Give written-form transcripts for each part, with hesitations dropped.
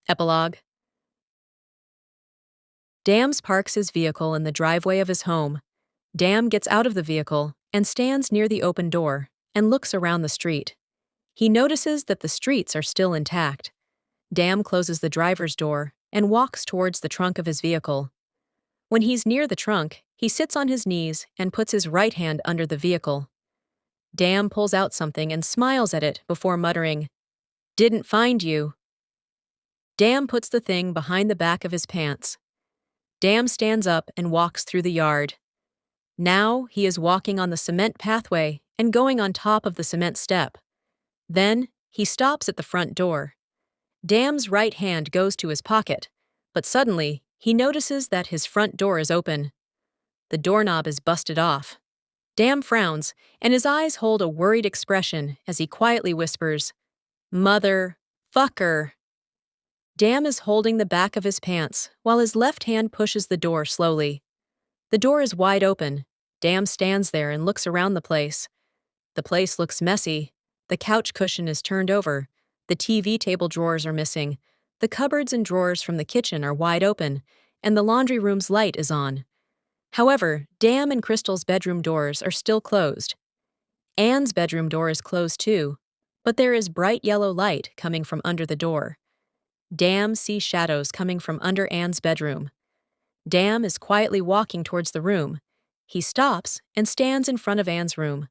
Epilogue. Dams parks his vehicle in the driveway of his home. Dam gets out of the vehicle and stands near the open door and looks around the street. He notices that the streets are still intact. Dam closes the driver's door and walks towards the trunk of his vehicle. When he's near the trunk, he sits on his knees and puts his right hand under the vehicle. Dam pulls out something and smiles at it before muttering, "Didn't find you." Dam puts the thing behind the back of his pants. Dam stands up and walks through the yard. Now he is walking on the cement pathway and going on top of the cement step. Then he stops at the front door. Dam's right hand goes to his pocket, but suddenly he notices that his front door is open. The doorknob is busted off. Dam frowns, and his eyes hold a worried expression as he quietly whispers, "Mother fucker." Dam is holding the back of his pants while his left hand pushes the door slowly. The door is wide open. Dam stands there and looks around the place. The place looks messy. The couch cushion is turned over. The TV table drawers are missing. The cupboards and drawers from the kitchen are wide open, and the laundry room's light is on. However, Dam and Crystal's bedroom doors are still closed. Anne's bedroom door is closed too, but there is bright yellow light coming from under the door. Dam sees shadows coming from under Anne's bedroom. Dam is quietly walking towards the room. He stops and stands in front of Anne's room,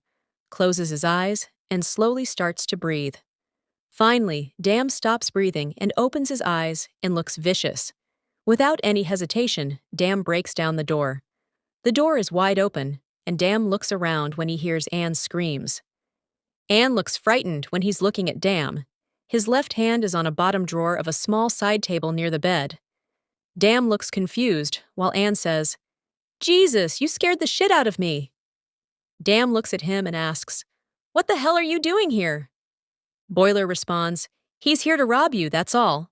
closes his eyes, and slowly starts to breathe. Finally, Dam stops breathing and opens his eyes and looks vicious. Without any hesitation, Dam breaks down the door. The door is wide open, and Dam looks around when he hears Anne's screams. Anne looks frightened when he's looking at Dam. His left hand is on a bottom drawer of a small side table near the bed. Dam looks confused while Anne says, "Jesus, you scared the shit out of me." Dam looks at him and asks, "What the hell are you doing here?" Boiler responds, "He's here to rob you, that's all."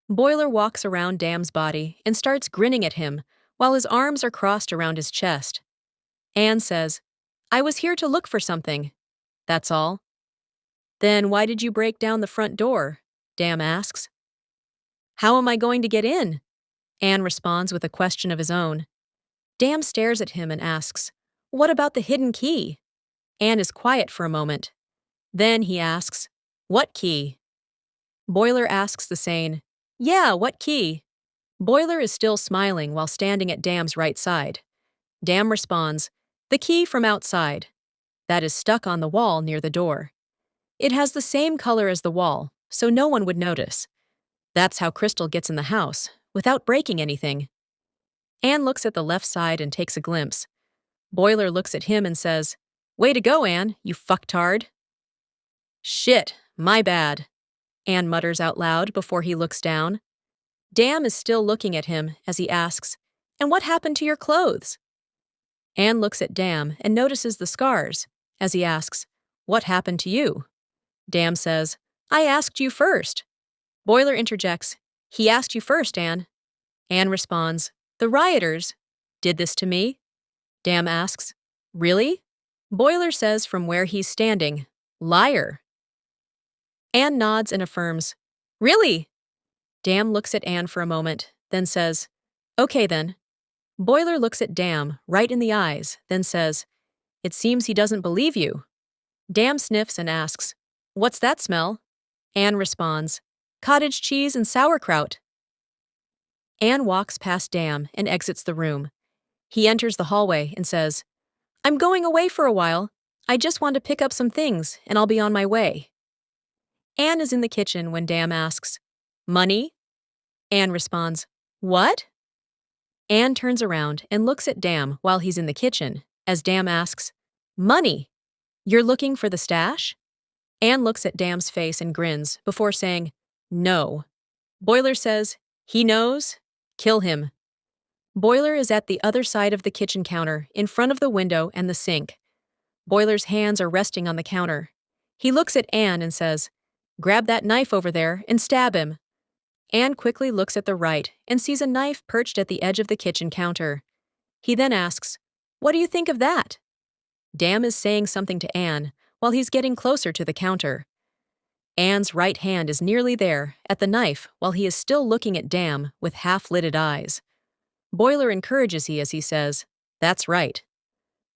Boiler walks around Dam's body and starts grinning at him while his arms are crossed around his chest. Anne says, "I was here to look for something. That's all." "Then why did you break down the front door?" Dam asks. "How am I going to get in?" Anne responds with a question of his own. Dam stares at him and asks, "What about the hidden key?" Anne is quiet for a moment. Then he asks, "What key?" Boiler asks the same, "Yeah, what key?" Boiler is still smiling while standing at Dam's right side. Dam responds, "The key from outside. That is stuck on the wall near the door. It has the same color as the wall, so no one would notice. That's how Crystal gets in the house, without breaking anything." Anne looks at the left side and takes a glimpse. Boiler looks at him and says, "Way to go, Anne, you fucktard." "Shit, my bad," Anne mutters out loud before he looks down. Dam is still looking at him as he asks, "And what happened to your clothes?" Anne looks at Dam and notices the scars as he asks, "What happened to you?" Dam says, "I asked you first." Boiler interjects, "He asked you first, Anne." Anne responds, "The rioters did this to me." Dam asks, "Really?" Boiler says from where he's standing, "Liar." Anne nods and affirms, "Really?" Dam looks at Anne for a moment, then says, "Okay then." Boiler looks at Dam right in the eyes, then says, "It seems he doesn't believe you." Dam sniffs and asks, "What's that smell?" Anne responds, "Cottage cheese and sauerkraut." Anne walks past Dam and exits the room. He enters the hallway and says, "I'm going away for a while. I just want to pick up some things and I'll be on my way." Anne is in the kitchen when Dam asks, "Money?" Anne responds, "What?" Anne turns around and looks at Dam while he's in the kitchen as Dam asks, "Money? You're looking for the stash?" Anne looks at Dam's face and grins before saying, "No." Boiler says, "He knows? Kill him." Boiler is at the other side of the kitchen counter, in front of the window and the sink. Boiler's hands are resting on the counter. He looks at Anne and says, "Grab that knife over there and stab him." Anne quickly looks at the right and sees a knife perched at the edge of the kitchen counter. He then asks, "What do you think of that?" Dam is saying something to Anne while he's getting closer to the counter. Anne's right hand is nearly there, at the knife, while he is still looking at Dam with half-lidded eyes. Boiler encourages he as he says, "That's right.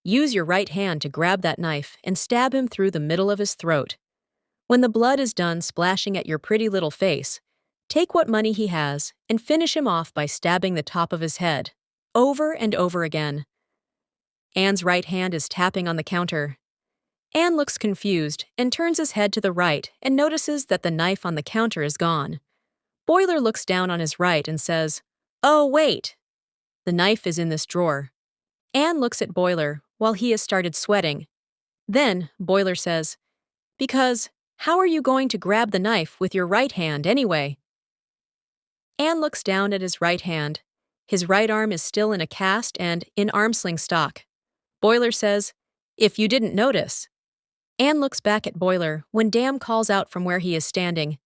Use your right hand to grab that knife and stab him through the middle of his throat. When the blood is done splashing at your pretty little face, take what money he has and finish him off by stabbing the top of his head, over and over again." Anne's right hand is tapping on the counter. Anne looks confused and turns his head to the right and notices that the knife on the counter is gone. Boiler looks down on his right and says, "Oh, wait. The knife is in this drawer." Anne looks at Boiler while he has started sweating. Then Boiler says, "Because how are you going to grab the knife with your right hand anyway?" Anne looks down at his right hand. His right arm is still in a cast and in arm-sling stock. Boiler says, "If you didn't notice." Anne looks back at Boiler when Dam calls out from where he is standing,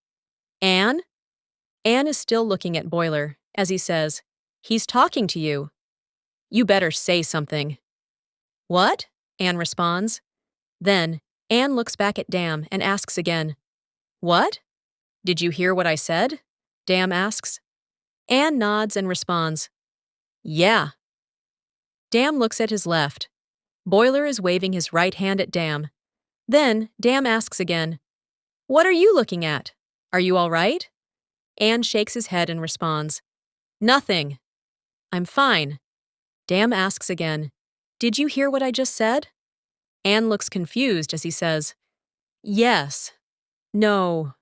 "Anne?" Anne is still looking at Boiler as he says, "He's talking to you. You better say something." "What?" Anne responds. Then Anne looks back at Dam and asks again, "What? Did you hear what I said?" Dam asks. Anne nods and responds, "Yeah." Dam looks at his left. Boiler is waving his right hand at Dam. Then Dam asks again, "What are you looking at? Are you all right?" Anne shakes his head and responds, "Nothing. I'm fine." Dam asks again, "Did you hear what I just said?" Anne looks confused as he says, "Yes. No.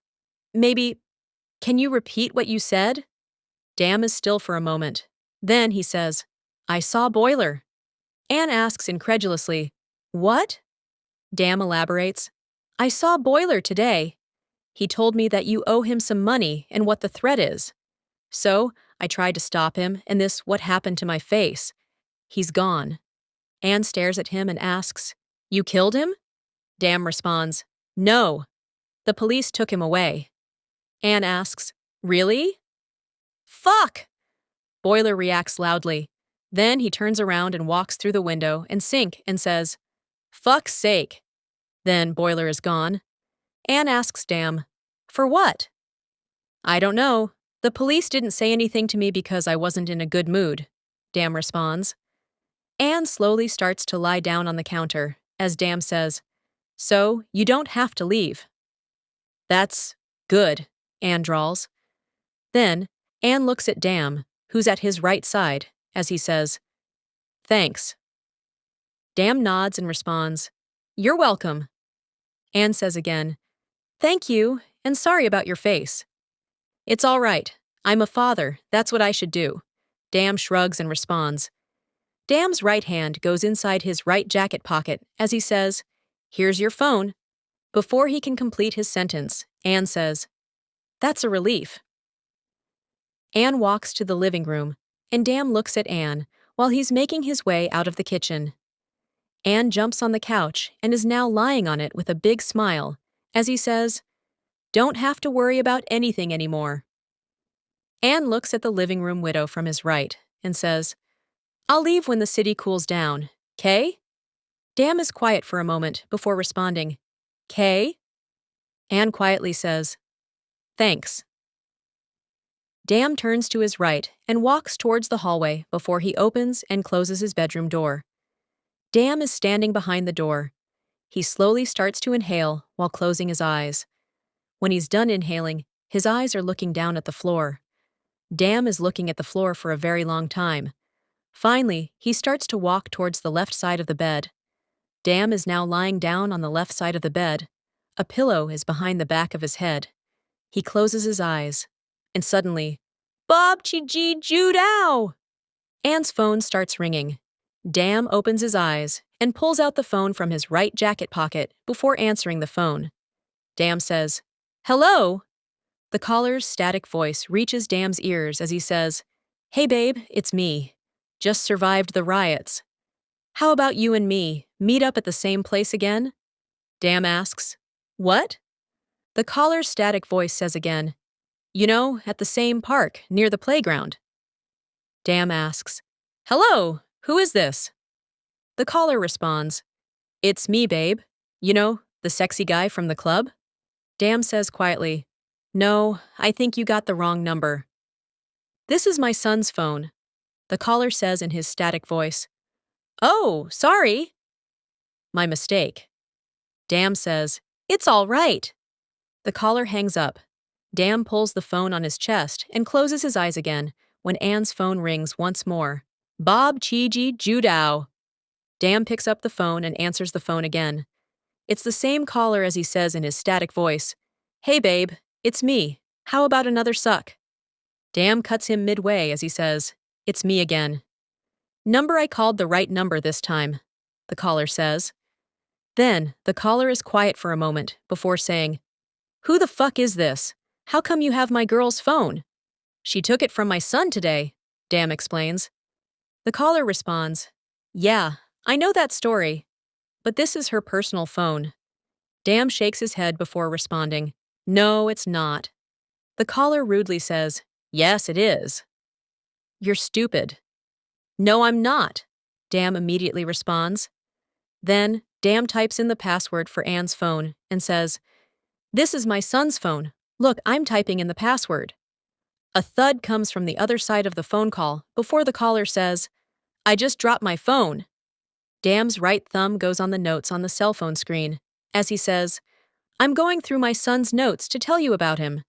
Maybe. Can you repeat what you said?" Dam is still for a moment. Then he says, "I saw Boiler." Anne asks incredulously, "What?" Dam elaborates, "I saw Boiler today. He told me that you owe him some money and what the threat is. So I tried to stop him, and this what happened to my face. He's gone." Anne stares at him and asks, "You killed him?" Dam responds, "No. The police took him away." Anne asks, "Really?" "Fuck!" Boiler reacts loudly. Then he turns around and walks through the window and sink and says, "Fuck's sake." Then Boiler is gone. Anne asks Dam, "For what?" "I don't know. The police didn't say anything to me because I wasn't in a good mood," Dam responds. Anne slowly starts to lie down on the counter, as Dam says, "So you don't have to leave." "That's good," Anne drawls. Then Anne looks at Dam, who's at his right side, as he says, "Thanks." Dam nods and responds, "You're welcome." Anne says again, "Thank you, and sorry about your face." "It's all right. I'm a father. That's what I should do." Dam shrugs and responds. Dam's right hand goes inside his right jacket pocket as he says, "Here's your phone." Before he can complete his sentence, Anne says, "That's a relief." Anne walks to the living room, and Dam looks at Anne while he's making his way out of the kitchen. Anne jumps on the couch and is now lying on it with a big smile as he says, "Don't have to worry about anything anymore." Anne looks at the living room widow from his right and says, "I'll leave when the city cools down, 'kay?" Dam is quiet for a moment before responding, "'Kay?" Anne quietly says, "Thanks." Dam turns to his right and walks towards the hallway before he opens and closes his bedroom door. Dam is standing behind the door. He slowly starts to inhale while closing his eyes. When he's done inhaling, his eyes are looking down at the floor. Dam is looking at the floor for a very long time. Finally, he starts to walk towards the left side of the bed. Dam is now lying down on the left side of the bed. A pillow is behind the back of his head. He closes his eyes, and suddenly, "Bob Chiji Judow!" Anne's phone starts ringing. Dam opens his eyes and pulls out the phone from his right jacket pocket before answering the phone. Dam says, "Hello?" The caller's static voice reaches Dam's ears as he says, "Hey babe, it's me. Just survived the riots. How about you and me meet up at the same place again?" Dam asks, "What?" The caller's static voice says again, "You know, at the same park, near the playground." Dam asks, "Hello, who is this?" The caller responds, "It's me, babe. You know, the sexy guy from the club?" Dam says quietly, "No, I think you got the wrong number." "This is my son's phone," the caller says in his static voice. "Oh, sorry." "My mistake." Dam says, "It's all right." The caller hangs up. Dam pulls the phone on his chest and closes his eyes again when Anne's phone rings once more. "Bob Chiji Judao." Dam picks up the phone and answers the phone again. It's the same caller as he says in his static voice. "Hey babe, it's me. How about another suck?" Dam cuts him midway as he says, "It's me again." "Number I called the right number this time," the caller says. Then, the caller is quiet for a moment before saying, "Who the fuck is this? How come you have my girl's phone?" "She took it from my son today," Dam explains. The caller responds, "Yeah, I know that story, but this is her personal phone." Dam shakes his head before responding, "No, it's not." The caller rudely says, "Yes, it is." "You're stupid." "No, I'm not," Dam immediately responds. Then, Dam types in the password for Anne's phone and says, "This is my son's phone. Look, I'm typing in the password." A thud comes from the other side of the phone call before the caller says, "I just dropped my phone." Dam's right thumb goes on the notes on the cell phone screen as he says, "I'm going through my son's notes to tell you about him."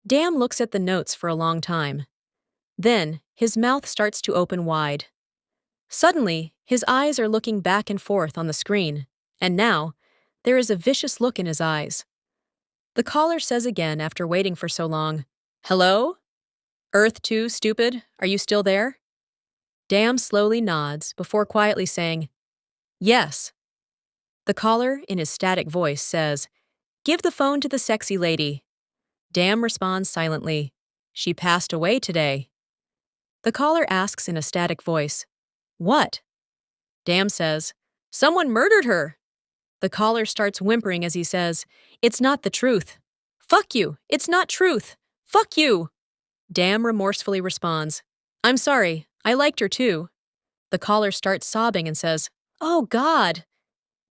Dam looks at the notes for a long time. Then, his mouth starts to open wide. Suddenly, his eyes are looking back and forth on the screen, and now, there is a vicious look in his eyes. The caller says again after waiting for so long, "Hello? Earth 2, stupid, are you still there?" Dam slowly nods before quietly saying, "Yes." The caller, in his static voice, says, "Give the phone to the sexy lady." Dam responds silently, "She passed away today." The caller asks in a static voice, "What?" Dam says, "Someone murdered her." The caller starts whimpering as he says, "It's not the truth." "Fuck you, it's not truth. Fuck you." Dam remorsefully responds, "I'm sorry, I liked her too." The caller starts sobbing and says, "Oh God."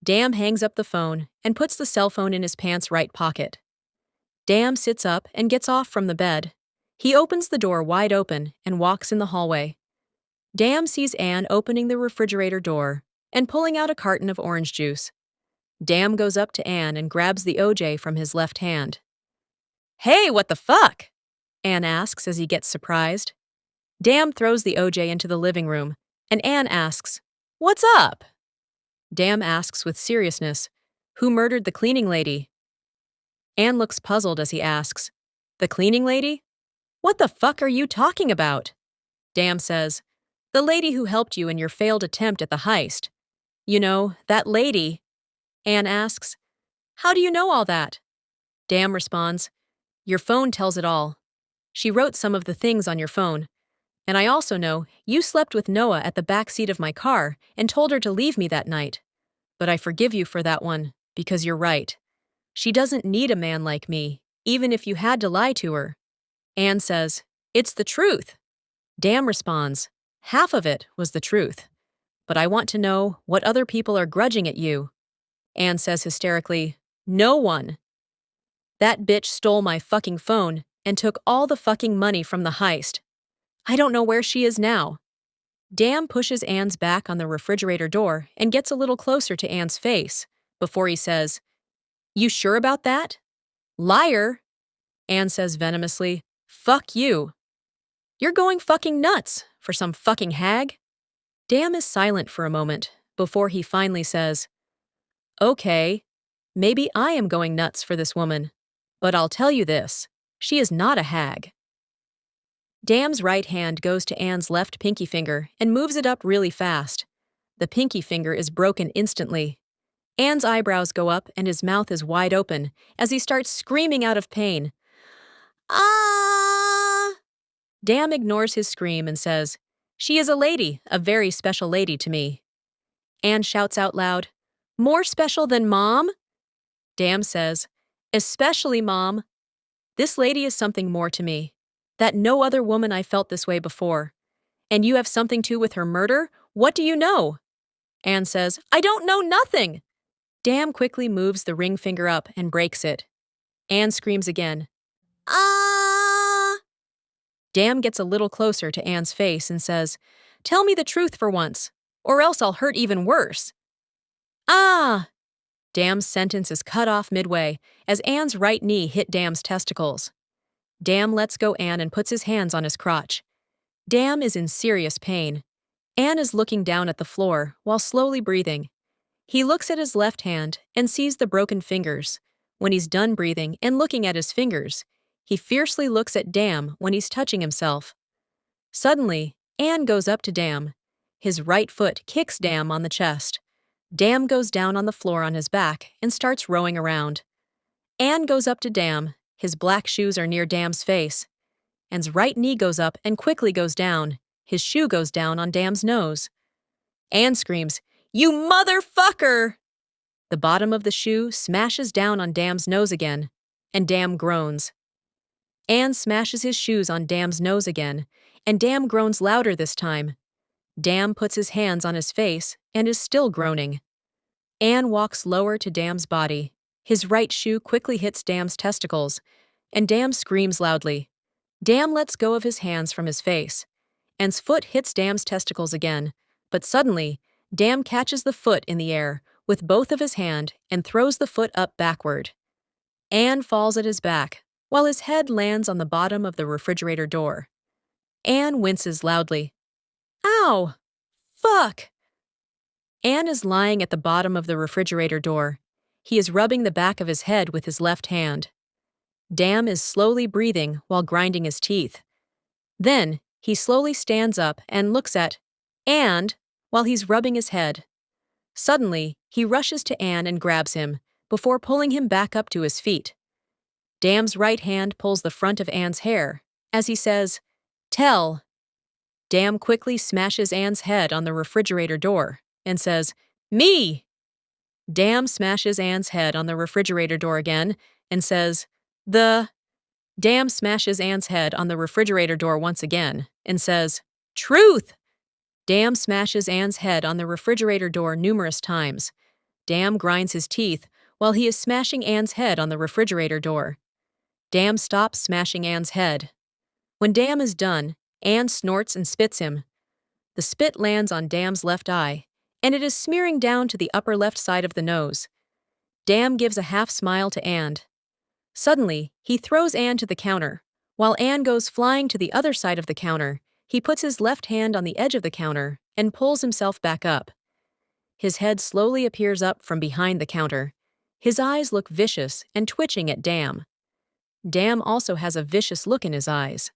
Dam hangs up the phone and puts the cell phone in his pants' right pocket. Dam sits up and gets off from the bed. He opens the door wide open and walks in the hallway. Dam sees Anne opening the refrigerator door and pulling out a carton of orange juice. Dam goes up to Anne and grabs the OJ from his left hand. "Hey, what the fuck?" Anne asks as he gets surprised. Dam throws the OJ into the living room, and Anne asks, "What's up?" Dam asks with seriousness, "Who murdered the cleaning lady?" Anne looks puzzled as he asks, "The cleaning lady? What the fuck are you talking about?" Dam says, "The lady who helped you in your failed attempt at the heist. You know, that lady." Anne asks, "How do you know all that?" Dam responds, "Your phone tells it all. She wrote some of the things on your phone. And I also know you slept with Noah at the back seat of my car and told her to leave me that night. But I forgive you for that one, because you're right. She doesn't need a man like me, even if you had to lie to her." Anne says, "It's the truth." Dam responds, "Half of it was the truth. But I want to know what other people are grudging at you." Anne says hysterically, "No one. That bitch stole my fucking phone and took all the fucking money from the heist. I don't know where she is now." Dam pushes Anne's back on the refrigerator door and gets a little closer to Anne's face before he says, "You sure about that?" "Liar." Anne says venomously, "Fuck you. You're going fucking nuts for some fucking hag." Dam is silent for a moment before he finally says, "Okay, maybe I am going nuts for this woman, but I'll tell you this, she is not a hag." Dam's right hand goes to Anne's left pinky finger and moves it up really fast. The pinky finger is broken instantly. Anne's eyebrows go up and his mouth is wide open as he starts screaming out of pain. "Ah!" Dam ignores his scream and says, "She is a lady, a very special lady to me." Anne shouts out loud, "More special than Mom?" Dam says, "Especially Mom. This lady is something more to me. That no other woman I felt this way before. And you have something to with her murder? What do you know?" Anne says, "I don't know nothing." Dam quickly moves the ring finger up and breaks it. Anne screams again. Ah! Dam gets a little closer to Anne's face and says, "Tell me the truth for once, or else I'll hurt even worse." Ah! Dam's sentence is cut off midway as Anne's right knee hit Dam's testicles. Dam lets go Anne and puts his hands on his crotch. Dam is in serious pain. Anne is looking down at the floor while slowly breathing. He looks at his left hand and sees the broken fingers. When he's done breathing and looking at his fingers, he fiercely looks at Dam when he's touching himself. Suddenly, Anne goes up to Dam. His right foot kicks Dam on the chest. Dam goes down on the floor on his back and starts rowing around. Anne goes up to Dam. His black shoes are near Dam's face. Anne's right knee goes up and quickly goes down. His shoe goes down on Dam's nose. Anne screams, "You motherfucker!" The bottom of the shoe smashes down on Dam's nose again, and Dam groans. Anne smashes his shoes on Dam's nose again, and Dam groans louder this time. Dam puts his hands on his face and is still groaning. Anne walks lower to Dam's body. His right shoe quickly hits Dam's testicles, and Dam screams loudly. Dam lets go of his hands from his face. Anne's foot hits Dam's testicles again, but suddenly, Dam catches the foot in the air with both of his hands and throws the foot up backward. Anne falls at his back, while his head lands on the bottom of the refrigerator door. Anne winces loudly. Ow! Fuck! Anne is lying at the bottom of the refrigerator door. He is rubbing the back of his head with his left hand. Dam is slowly breathing while grinding his teeth. Then, he slowly stands up and looks at Anne while he's rubbing his head. Suddenly, he rushes to Anne and grabs him, before pulling him back up to his feet. Dam's right hand pulls the front of Anne's hair, as he says, "Tell." Dam quickly smashes Anne's head on the refrigerator door and says, "Me!" Dam smashes Anne's head on the refrigerator door again and says, Dam smashes Anne's head on the refrigerator door once again and says, "Truth!" Dam smashes Anne's head on the refrigerator door numerous times. Dam grinds his teeth while he is smashing Anne's head on the refrigerator door. Dam stops smashing Anne's head. When Dam is done, Anne snorts and spits him. The spit lands on Dam's left eye, and it is smearing down to the upper left side of the nose. Dam gives a half smile to Anne. Suddenly, he throws Anne to the counter. While Anne goes flying to the other side of the counter, he puts his left hand on the edge of the counter and pulls himself back up. His head slowly appears up from behind the counter. His eyes look vicious and twitching at Dam. Dam also has a vicious look in his eyes.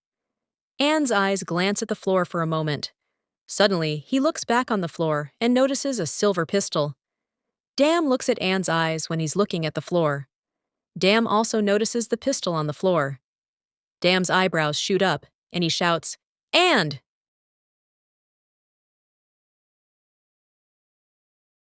Anne's eyes glance at the floor for a moment. Suddenly, he looks back on the floor and notices a silver pistol. Dam looks at Anne's eyes when he's looking at the floor. Dam also notices the pistol on the floor. Dam's eyebrows shoot up, and he shouts, "And!"